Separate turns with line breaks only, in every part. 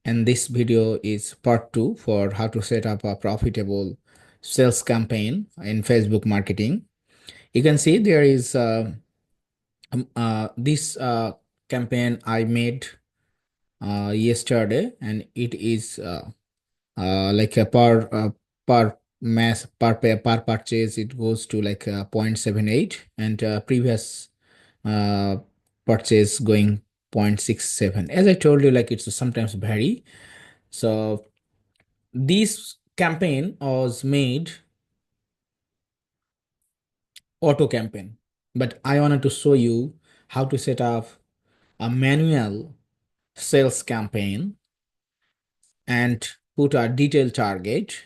and this video is part 2 for how to set up a profitable sales campaign in Facebook marketing. You can see there is this campaign I made yesterday, and it is like a per purchase it goes to like 0.78, and previous uh, purchase going 0.67. As I told you, like it's sometimes vary. So this campaign was made auto campaign, but I wanted to show you how to set up a manual sales campaign and put a detailed target.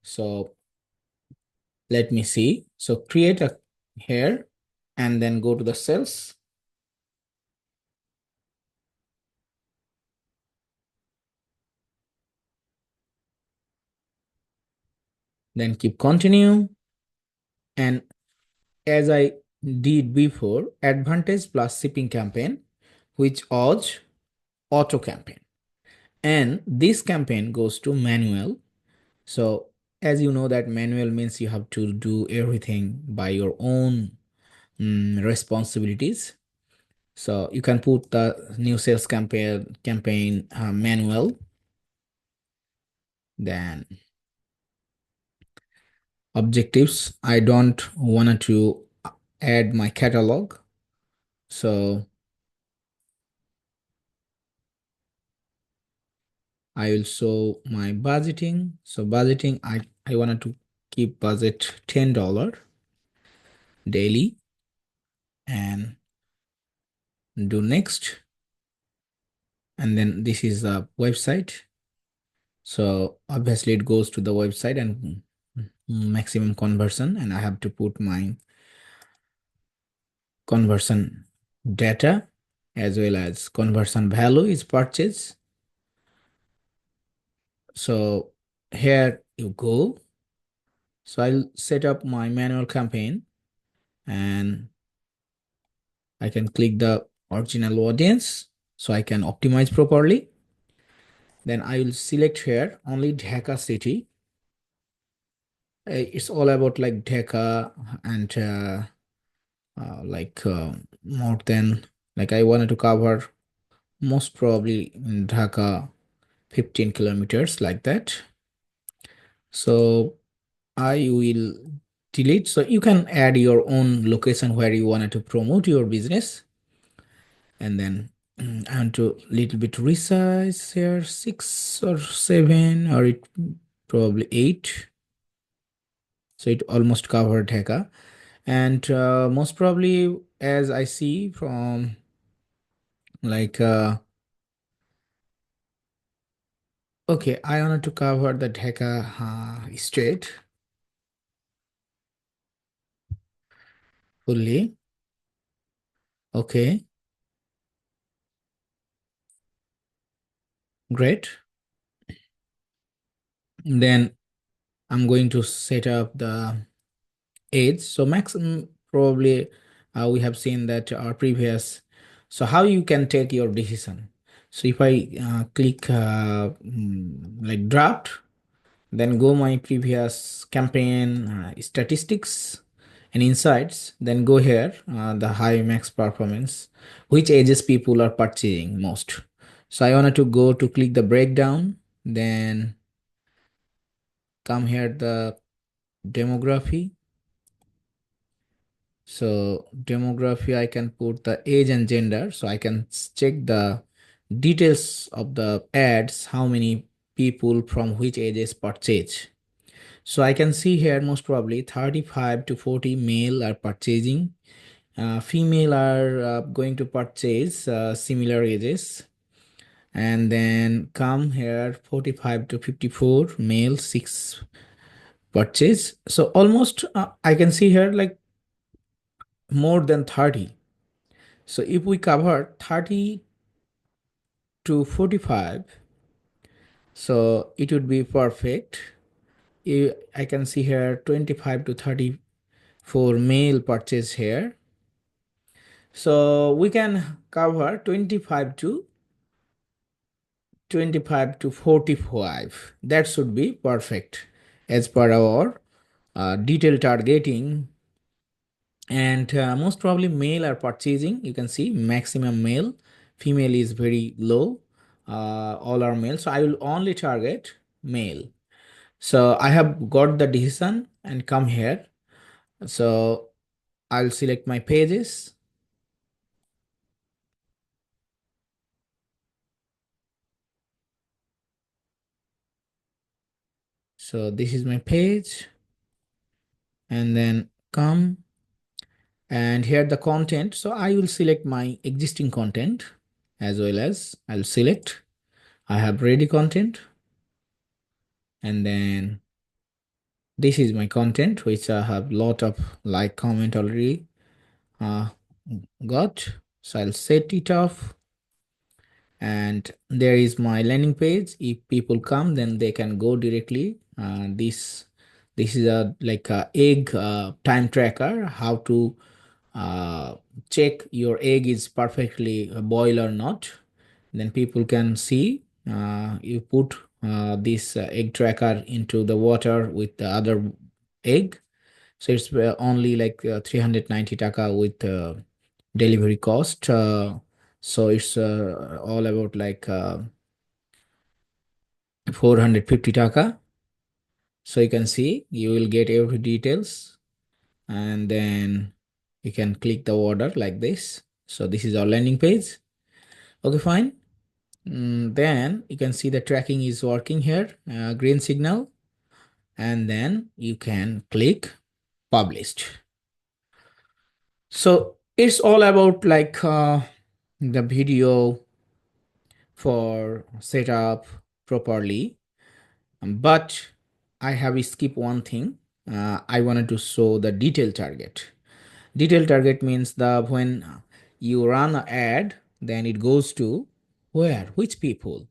So let me see. So create a here and then go to the sales. Then keep continue. And as I did before, advantage plus shipping campaign, which was auto campaign. And this campaign goes to manual. So as you know that manual means you have to do everything by your own responsibilities. So you can put the new sales campaign manual. Then objectives. I don't want to add my catalog. So I will show my budgeting. So budgeting, I wanted to keep budget $10 daily and do next. And then this is the website. So obviously it goes to the website and maximum conversion, and I have to put my conversion data as well as conversion value is purchase. So here you go. So I'll set up my manual campaign and I can click the original audience so I can optimize properly. Then I will select here only Dhaka city. It's all about like Dhaka and more than like I wanted to cover most probably in Dhaka 15 kilometers like that. So I will delete. So you can add your own location where you wanted to promote your business. And then I want to little bit resize here, 6 or 7, or it probably 8. So it almost covered Dhaka. And most probably, as I see from like okay, I wanted to cover the Dhaka state fully. Okay, great. Then I'm going to set up the age. So maximum probably we have seen that our previous. So how you can take your decision. So if I click like draft, then go my previous campaign statistics and insights, then go here the high max performance, which ages people are purchasing most. So I wanted to go to click the breakdown, then come here the demography. So demography, I can put the age and gender, so I can check the details of the ads, how many people from which ages purchase. So I can see here most probably 35 to 40 male are purchasing. Female are going to purchase similar ages. And then come here 45 to 54 male 6 purchase. So almost I can see here like more than 30. So if we cover 30 to 45, so it would be perfect. I can see here 25 to 34 male purchase here. So we can cover 25 to 25 to 45. That should be perfect as per our detailed targeting. And most probably male are purchasing. You can see maximum male, female is very low. All are male, so I will only target male. So I have got the decision and come here. So I'll select my pages. So this is my page, and then come, and here the content. So I will select my existing content, as well as I'll select I have ready content, and then this is my content which I have lot of like comment already uh, got. So I'll set it off, and there is my landing page. If people come, then they can go directly. This is a like a egg time tracker, how to uh, check your egg is perfectly boiled or not. Then people can see you put this egg tracker into the water with the other egg. So it's only like 390 taka with delivery cost. So it's all about like 450 taka. So you can see you will get every details, and then you can click the order like this. So this is our landing page. Okay, fine. Then you can see the tracking is working here, green signal, and then you can click published. So it's all about like the video for setup properly. But I have skipped one thing. I wanted to show the detail target. Detail target means the when you run an ad, then it goes to where, which people.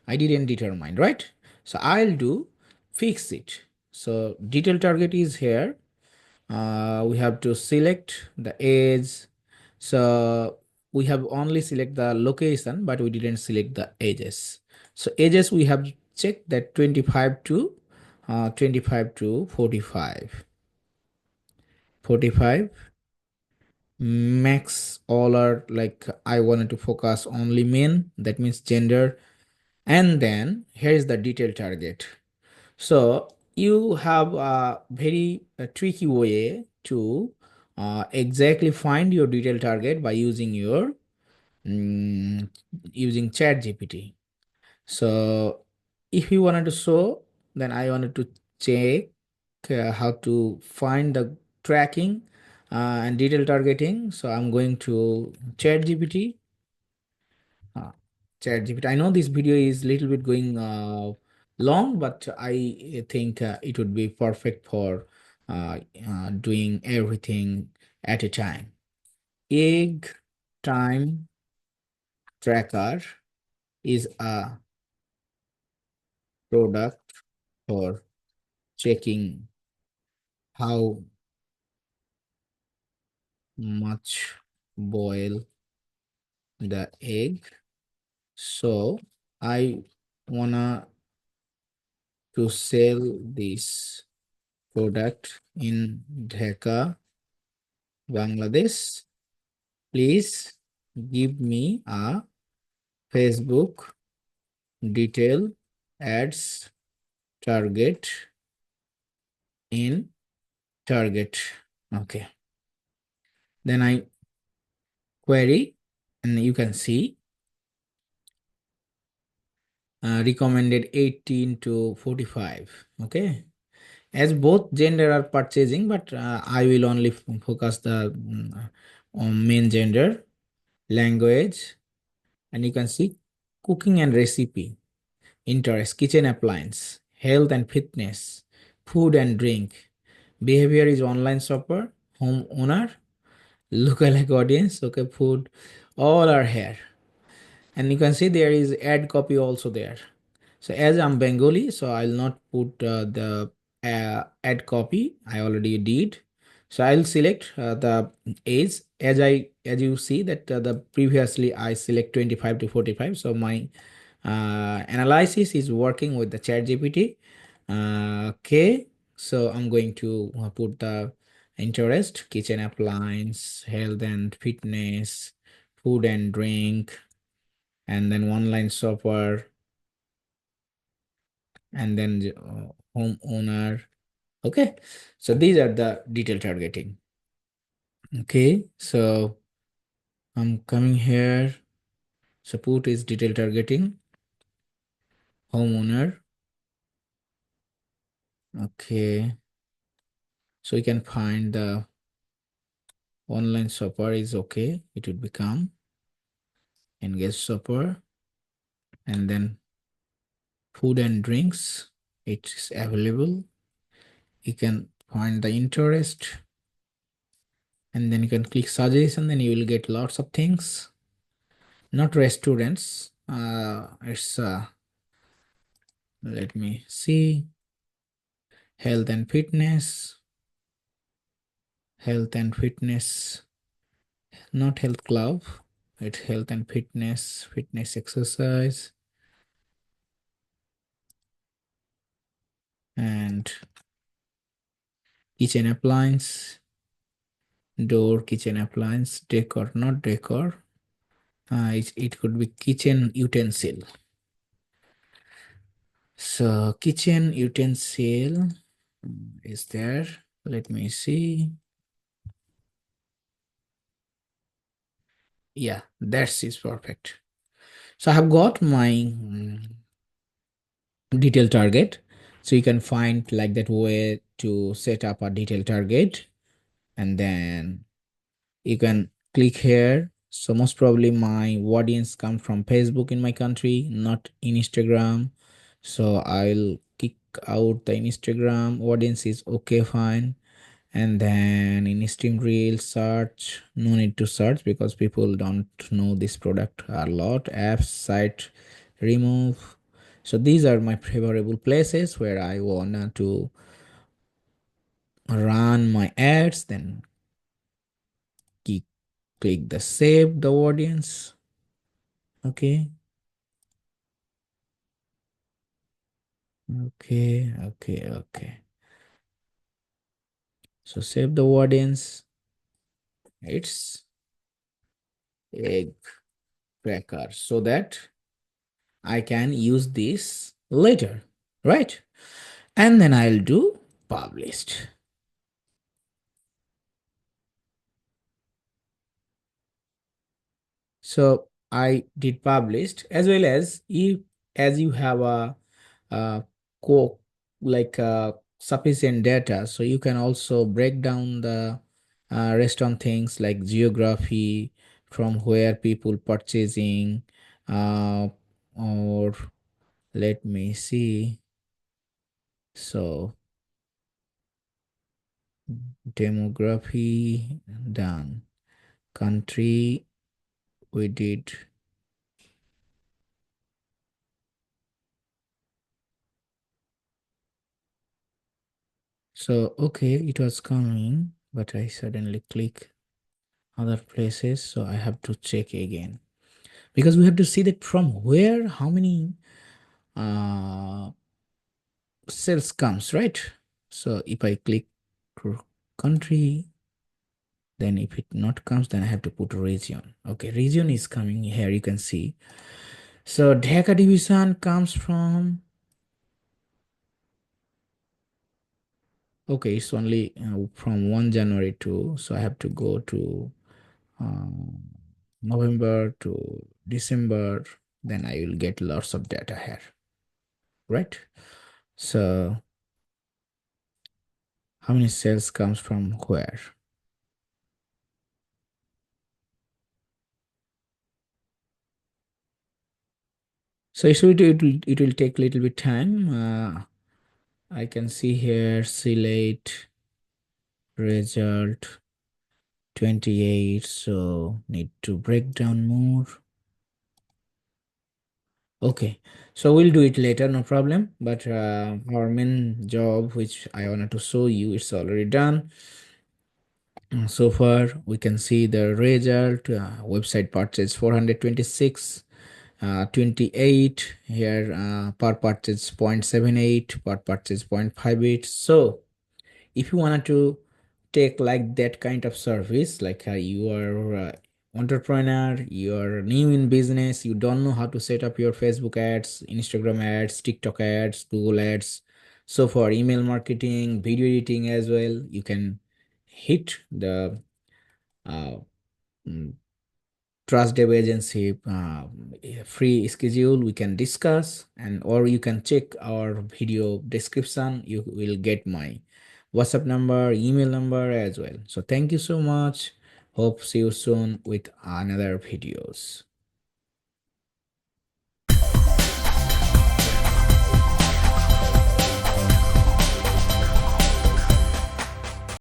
I didn't determine, right? So I'll do fix it. So detail target is here. We have to select the edge. So we have only select the location, but we didn't select the edges. So edges we have checked that 25 to 45. 45 max. All are like I wanted to focus only men, that means gender. And then here is the detail target. So you have a very tricky way to exactly find your detail target by using your mm, using chat gpt. So if you wanted to show, then I wanted to check how to find the tracking and detail targeting. So I'm going to chat gpt. uh, Chat gpt, I know this video is little bit going long, but I think it would be perfect for doing everything at a time. Egg time tracker is a product for checking how much boil the egg. So I wanna to sell this product in Dhaka, Bangladesh. Please give me a Facebook detail ads target in target. Okay. Then I query, and you can see recommended 18 to 45. Okay. As both gender are purchasing, but I will only focus the on main gender. Language, and you can see cooking and recipe, interest, kitchen appliance, health and fitness, food and drink. Behavior is online shopper, home owner, lookalike audience. Okay, food, all are here. And you can see there is ad copy also there. So as I'm Bengali, so I'll not put the ad copy. I already did. So I'll select the age, as you see that the previously I select 25 to 45. So my Analysis is working with the chat GPT. Okay, so I'm going to put the interest, kitchen appliance, health and fitness, food and drink, and then online shopper, and then the, homeowner. Okay, so these are the detail targeting. Okay, so I'm coming here. Support is detail targeting, homeowner. Okay, so you can find the online shopper is okay. It would become engage shopper, and then food and drinks. It's available. You can find the interest, and then you can click suggestion. Then you will get lots of things. Not restaurants. It's let me see, health and fitness, health and fitness, not health club. It's health and fitness, fitness exercise, and kitchen appliance, door, kitchen appliance, decor, not decor. It could be kitchen utensil. So kitchen utensil is there. Let me see. Yeah, that's is perfect. So I have got my detail target. So you can find like that way to set up a detail target, and then you can click here. So most probably my audience come from Facebook in my country, not in Instagram. So I'll kick out the Instagram audience is okay, fine. And then in Steam Reel search, no need to search because people don't know this product a lot. Apps, site, remove. So these are my favorable places where I wanna to run my ads. Then click, click the save the audience. Okay. Okay. So save the audience. It's egg cracker so that I can use this later, right? And then I'll do published. So I did published, as well as if as you have a co like sufficient data, so you can also break down the restaurant things like geography, from where people purchasing, uh, or let me see. So demography done, country we did. So okay, it was coming, but I suddenly click other places, so I have to check again, because we have to see that from where how many uh sales comes, right? So if I click country, then if it not comes, then I have to put region. Okay, region is coming here, you can see. So Dhaka division comes from, okay, it's only from 1 January to, so I have to go to um, November to December, then I will get lots of data here, right? So how many sales comes from where? So it will take a little bit time. I can see here select result 28, so need to break down more. Okay, so we'll do it later, no problem. But our main job, which I wanted to show you, it's already done. So far, we can see the result. Website purchase 426, 28 here, per purchase 0.78, per purchase 0.58. So if you wanted to take like that kind of service, like you are entrepreneur, you are new in business, you don't know how to set up your Facebook ads, Instagram ads, TikTok ads, Google ads. So for email marketing, video editing as well, you can hit the uh, mm, Trustdevagency free schedule. We can discuss, and or you can check our video description. You will get my WhatsApp number, email number as well. So thank you so much. Hope see you soon with another videos.